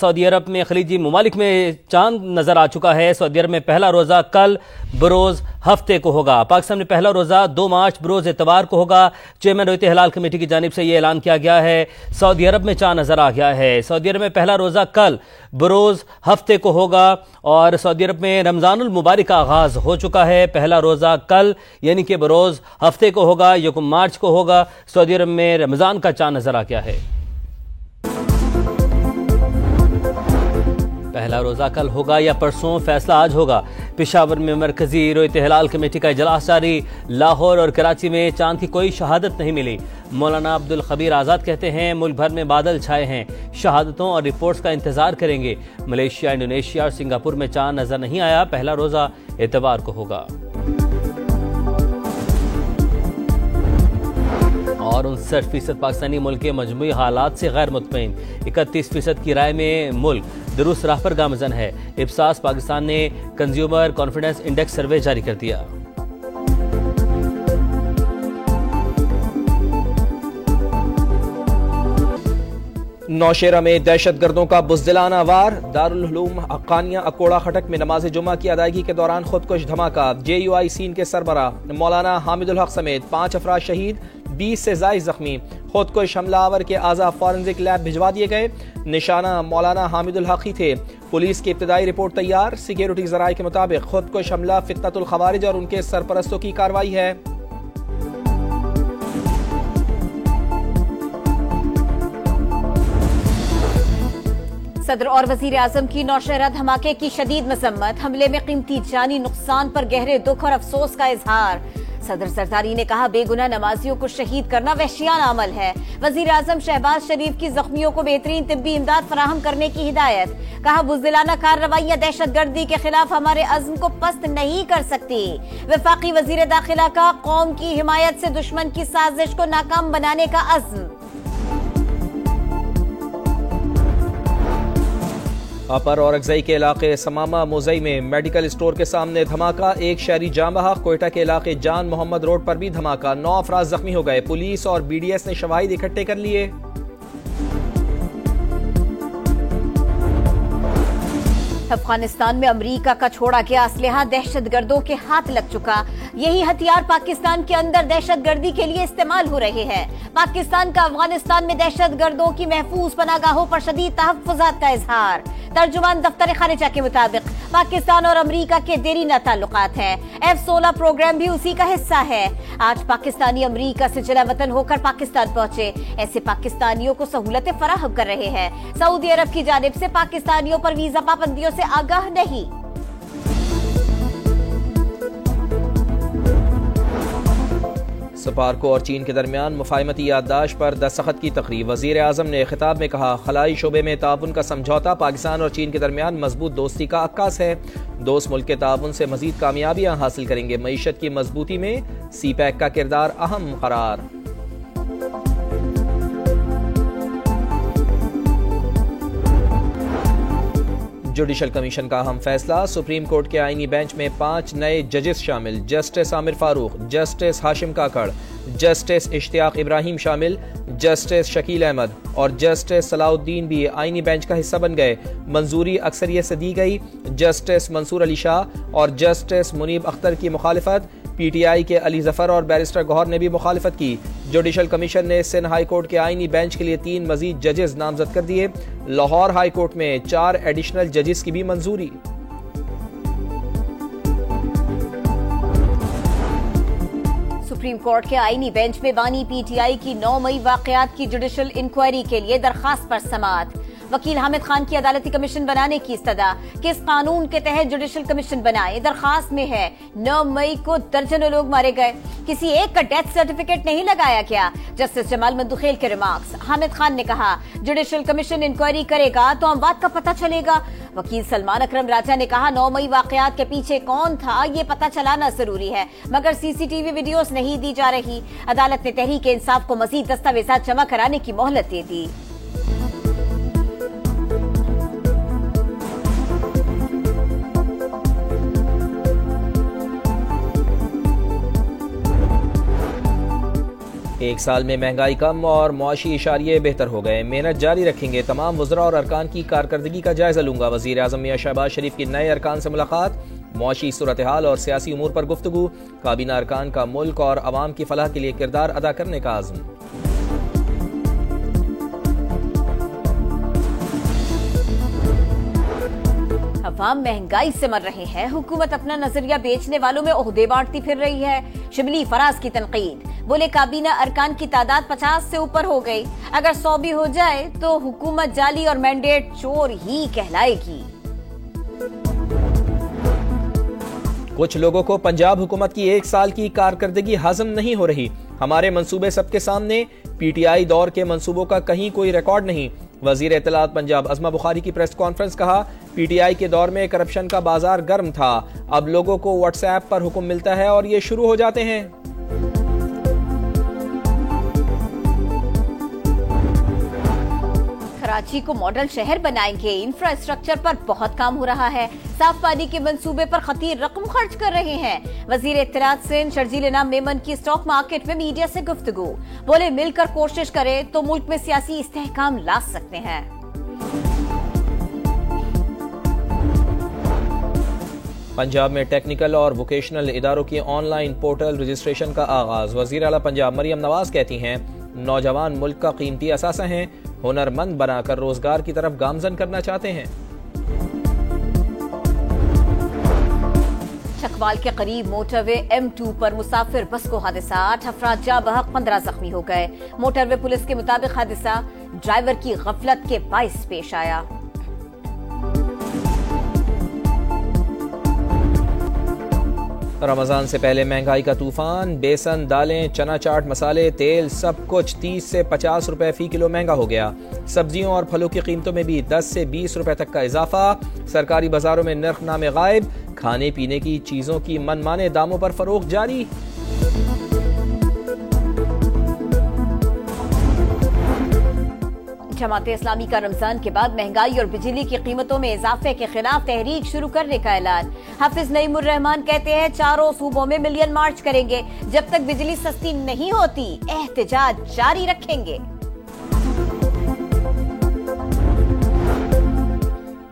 Saudi अरब में खलीजी ममालिक में चांद नजर आ चुका है। सऊदी अरब में पहला रोजा कल बरोज हफ्ते को होगा। पाकिस्तान में पहला रोजा 2 मार्च बरोज एतवार को होगा। चेयरमैन रोहित हिलाल कमेटी की जानिब से यह ऐलान किया गया है। सऊदी अरब में चांद नजर आ गया है। सऊदी अरब में पहला रोजा कल बरोज हफ्ते को होगा और सऊदी अरब में रमजानुल मुबारक का आगाज हो चुका है। पहला रोजा कल यानी कि बरोज हफ्ते को होगा, 1 मार्च को होगा। सऊदी अरब में रमजान का चांद नजर आ गया है। पहला रोजा कल होगा या परसों, फैसला आज होगा। पेशावर में मरकजी रोहित हिलाल कमेटी का इजलास जारी। लाहौर और कराची में चांद की कोई शहादत नहीं मिली। मौलाना अब्दुल खबीर आज़ाद कहते हैं मुल्क भर में बादल छाए हैं, शहादतों और रिपोर्ट्स का इंतजार करेंगे। मलेशिया, इंडोनेशिया और सिंगापुर में चांद नजर नहीं आया। पहला रोजा एतवार को होगा। और 59% पाकिस्तानी मुल्क के मजमूई हालात से गैर मुतमईन। 31% की राय में मुल्क दुरुस्त राह पर गामजन है। इप्सास पाकिस्तान ने कंज्यूमर कॉन्फिडेंस इंडेक्स सर्वे जारी कर दिया। नौशेरा में दहशतगर्दों का बुज़दिलाना वार। दारुल उलूम हक्कानिया अकोड़ा खटक में नमाज जुमा की अदायगी के दौरान खुदकुश धमाका। JUI सीन के सरबरा मौलाना हामिदुल हक समेत 5 अफराद शहीद, 20 से ज़ायद जख्मी। खुदकुश हमलावर के आज़ा फॉरेंसिक लैब भिजवा दिए गए। निशाना मौलाना हामिदुल हक ही थे। पुलिस की इब्तदाई रिपोर्ट तैयार। सिक्योरिटी ज़राए के मुताबिक खुदकुश हमला फितनतुल खवारिज और उनके सरपरस्तों की कार्रवाई है। सदर और वजीर आजम की नौशहरा धमाके की शदीद मजम्मत। हमले में कीमती जानी नुकसान पर गहरे दुख और अफसोस का इजहार। सदर सरदारी ने कहा बेगुनाह नमाजियों को शहीद करना वहशियाना अमल है। वजीर आजम शहबाज शरीफ की जख्मियों को बेहतरीन तिब्बी इमदाद फराहम करने की हिदायत। कहा बुज़दिलाना कार्रवाइयां दहशतगर्दी के खिलाफ हमारे अज़्म को पस्त नहीं कर सकती। वफाकी वजीर दाखिला का कौम की हिमायत से दुश्मन की साजिश को नाकाम बनाने का अज़्म। अपर औरकजई के इलाके समामा मोजई में मेडिकल स्टोर के सामने धमाका। एक शहरी जाँ बहक। कोयटा के इलाके जान मोहम्मद रोड पर भी धमाका। 9 अफराद जख्मी हो गए। पुलिस और BDS ने शवाहिद इकट्ठे कर लिए। अफगानिस्तान में अमेरिका का छोड़ा गया असलहा दहशतगर्दों के हाथ लग चुका। यही हथियार पाकिस्तान के अंदर दहशतगर्दी के लिए इस्तेमाल हो रहे हैं। पाकिस्तान का अफगानिस्तान में दहशतगर्दों की महफूज पनागाहों पर शदीद तहफ्फुज़ात का इजहार। तर्जुमान दफ्तर खारिजा के मुताबिक पाकिस्तान और अमेरिका के देरीना ताल्लुकात हैं। F-16 प्रोग्राम भी उसी का हिस्सा है। आज पाकिस्तानी अमेरिका से जलावतन होकर पाकिस्तान पहुंचे। ऐसे पाकिस्तानियों को सहूलतें फराहम कर रहे हैं। सऊदी अरब की जानिब से पाकिस्तानियों पर वीजा पाबंदियों से आगाह नहीं। सपारको और चीन के दरमियान मुफाहमती याददाश्त पर दस्तखत की तकरीब। वजीर आजम ने खिताब में कहा खलाई शोबे में ताउन का समझौता पाकिस्तान और चीन के दरमियान मजबूत दोस्ती का अक्कास है। दोस्त मुल्क के ताउन से मजीद कामयाबियां हासिल करेंगे। मईशत की मजबूती में CPEC का किरदार अहम करार। जुडिशल कमीशन का अहम फैसला। सुप्रीम कोर्ट के आईनी बेंच में 5 नए जजेस शामिल। जस्टिस आमिर फारूक, जस्टिस हाशिम काकड़, जस्टिस इश्तियाक इब्राहिम शामिल, जस्टिस शकील अहमद और जस्टिस सलाउद्दीन भी आईनी बेंच का हिस्सा बन गए। मंजूरी अक्सरियत से दी गई। जस्टिस मंसूर अली शाह और जस्टिस मुनीब अख्तर की मुखालिफत। PTI के अली जफर और बैरिस्टर गौहर ने भी मुखालिफत की। जुडिशल कमीशन ने सिंध हाई कोर्ट के आईनी बेंच के लिए 3 मजीद जजेस नामजद कर दिए। लाहौर हाई कोर्ट में 4 एडिशनल जजेस की भी मंजूरी। सुप्रीम कोर्ट के आईनी बेंच में बानी PTI की 9 मई वाकयात की जुडिशल इंक्वायरी के लिए दरखास्त पर समाअत। वकील हामिद खान की अदालती कमीशन बनाने की इस्तदा। किस कानून के तहत जुडिशल कमीशन बनाए? दरखास्त में है 9 मई को दर्जनों लोग मारे गए, किसी एक का डेथ सर्टिफिकेट नहीं लगाया गया। जस्टिस जमाल मंदुखेल के रिमार्क्स। हामिद खान ने कहा जुडिशल कमीशन इंक्वायरी करेगा तो अमवात का पता चलेगा। वकील सलमान अकरम राजा ने कहा 9 मई वाकयात के पीछे कौन था ये पता चलाना जरूरी है, मगर CCTV वीडियोस नहीं दी जा रही। अदालत ने तहरीक इंसाफ को मजीद दस्तावेजात जमा कराने की मोहलत दे दी। एक साल में महंगाई कम और मुआशी इशारे बेहतर हो गए। मेहनत जारी रखेंगे। तमाम वज़रा और अरकान की कारकर्दगी का जायजा लूंगा। वज़ीर आज़म मियां शहबाज शरीफ की नए अरकान से मुलाकात। मुआशी सूरत हाल और सियासी उमूर पर गुफ्तगू। काबीना अरकान का मुल्क और अवाम की फलाह के लिए किरदार अदा करने का आज़म। अवाम महंगाई से मर रहे हैं। हुकूमत अपना नजरिया बेचने वालों में ओहदे बांटती फिर रही है। शिबली फराज की तनकीद। बोले काबीना अरकान की तादाद 50 से ऊपर हो गई। अगर 100 भी हो जाए तो हुकूमत जाली और मैंडेट चोर ही कहलाएगी। कुछ लोगों को पंजाब हुकूमत की एक साल की कारकर्दगी हजम नहीं हो रही। हमारे मंसूबे सबके सामने। पीटीआई दौर के मंसूबों का कहीं कोई रिकॉर्ड नहीं। वजीर इत्तलात पंजाब अज़मा बुखारी की प्रेस कॉन्फ्रेंस। कहा, पीटीआई के दौर में करप्शन का बाजार गर्म था। अब लोगों को व्हाट्सएप पर हुक्म मिलता है और ये शुरू हो जाते हैं। कराची को मॉडल शहर बनाएंगे। इंफ्रास्ट्रक्चर पर बहुत काम हो रहा है। साफ पानी के मंसूबे पर खतीर रकम खर्च कर रहे हैं। वजीर इत्तलात सिंध शर्जील इनाम मेमन की स्टॉक मार्केट में मीडिया से गुफ्तगू। बोले, मिलकर कोशिश करें तो मुल्क में सियासी इस्तेहकाम ला सकते हैं। पंजाब में टेक्निकल और वोकेशनल इदारों की ऑनलाइन पोर्टल रजिस्ट्रेशन का आगाज। वजीर आला पंजाब मरियम नवाज कहती हैं, नौजवान मुल्क का कीमती असासा हैं। हुनरमंद बनाकर रोजगार की तरफ गामजन करना चाहते हैं। चकवाल के करीब मोटरवे M2 पर मुसाफिर बस को हादसा। 8 अफराद जा बहक 15 जख्मी हो गए। मोटरवे पुलिस के मुताबिक हादसा ड्राइवर की गफलत के बाइस पेश आया। रमजान से पहले महंगाई का तूफान। बेसन, दालें, चना चाट मसाले, तेल सब कुछ 30 से 50 रुपए फी किलो महंगा हो गया। सब्जियों और फलों की कीमतों में भी 10 से 20 रुपए तक का इजाफा। सरकारी बाजारों में नरखनामे गायब। खाने पीने की चीजों की मनमाने दामों पर फरोख्त जारी। जमात इस्लामी का रमजान के बाद महंगाई और बिजली की कीमतों में इजाफे के खिलाफ तहरीक शुरू करने का ऐलान। हाफिज नईमुर रहमान कहते हैं, चारों सूबों में मिलियन मार्च करेंगे। जब तक बिजली सस्ती नहीं होती एहतजाज जारी रखेंगे।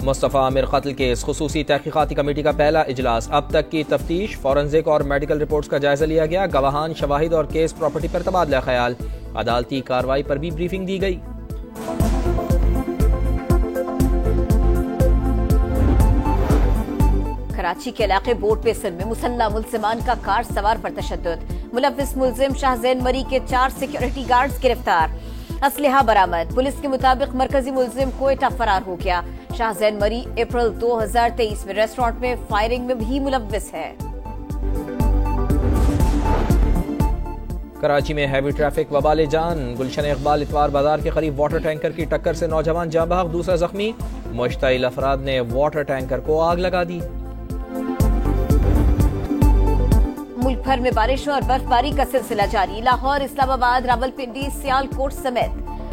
मुस्तफा आमिर कत्ल केस खुसूसी तहकीकाती कमेटी का पहला इजलास। अब तक की तफ्तीश, फॉरेंसिक और मेडिकल रिपोर्ट्स का जायजा लिया गया। गवाहान, शवाहिद और केस प्रॉपर्टी पर तबादला ख्याल। अदालती कार्रवाई पर भी ब्रीफिंग दी गई। कराची के इलाके बोर्ड पेसन में मुसल्ला मुलजिमान का कार सवार पर तशद्दुद। मुलव्विस मुलजिम शाहजैन मरी के 4 सिक्योरिटी गार्ड्स गिरफ्तार। असलहा बरामद। पुलिस के मुताबिक मरकजी मुलजिम कोयटा फरार हो गया। शाहजैन मरी अप्रैल 2023 में रेस्टोरेंट में फायरिंग में भी मुलव्विस है। कराची में हैवी ट्रैफिक वबाले जान। गुलशन इकबाल इतवार बाजार के करीब वाटर टैंकर की टक्कर से नौजवान जाँ बहक, दूसरा जख्मी। मुश्तइल अफराद ने वाटर टैंकर को आग लगा दी। मुल्क भर में बारिशों और बर्फबारी का सिलसिला जारी। लाहौर, इस्लामाबाद, रावलपिंडी, सियालकोट समेत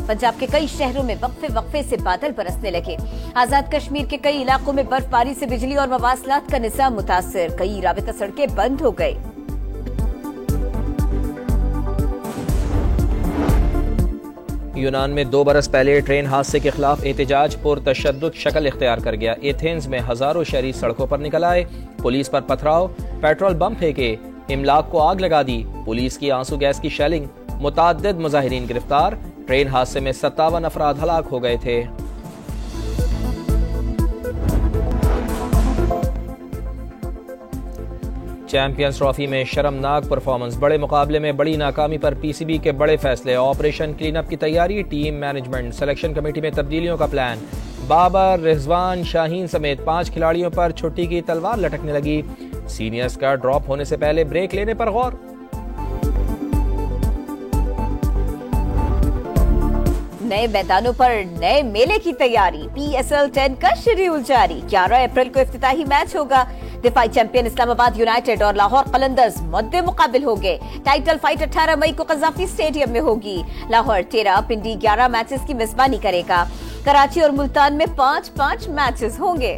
पंजाब के कई शहरों में वक्फे वक्फे से बादल बरसने लगे। आजाद कश्मीर के कई इलाकों में बर्फबारी से बिजली और मवासलात का निजाम मुतासिर। कई राबिता सड़कें बंद हो गई। यूनान में 2 बरस पहले ट्रेन हादसे के खिलाफ एहतजाज पुरतशद्दुद शक्ल इख्तियार कर गया। एथेंस में हजारों शहरी सड़कों पर निकल आए। पुलिस पर पथराव, पेट्रोल बम फेंके, इमलाक को आग लगा दी। पुलिस की आंसू गैस की शेलिंग। मुताद्दिद मुजाहिरीन गिरफ्तार। ट्रेन हादसे में 57 अफराद हलाक हो गए थे। चैंपियंस ट्रॉफी में शर्मनाक परफॉर्मेंस। बड़े मुकाबले में बड़ी नाकामी पर पीसीबी के बड़े फैसले। ऑपरेशन क्लीनअप की तैयारी। टीम मैनेजमेंट, सिलेक्शन कमेटी में तब्दीलियों का प्लान। बाबर, रिजवान, शाहीन समेत 5 खिलाड़ियों पर छुट्टी की तलवार लटकने लगी। सीनियर्स का ड्रॉप होने से पहले ब्रेक लेने पर गौर। नए मैदानों पर नए मेले की तैयारी। PSL 10 का शेड्यूल जारी। 11 अप्रैल को इफ्तिताही मैच होगा। दिफाई चैंपियन इस्लामाबाद यूनाइटेड और लाहौर कलंदर्स मद्दे मुकाबिल होंगे। टाइटल फाइट 18 मई को कज़ाफी स्टेडियम में होगी। लाहौर 13, पिंडी 11 मैचेस की मेजबानी करेगा। कराची और मुल्तान में 5-5 मैचेस होंगे।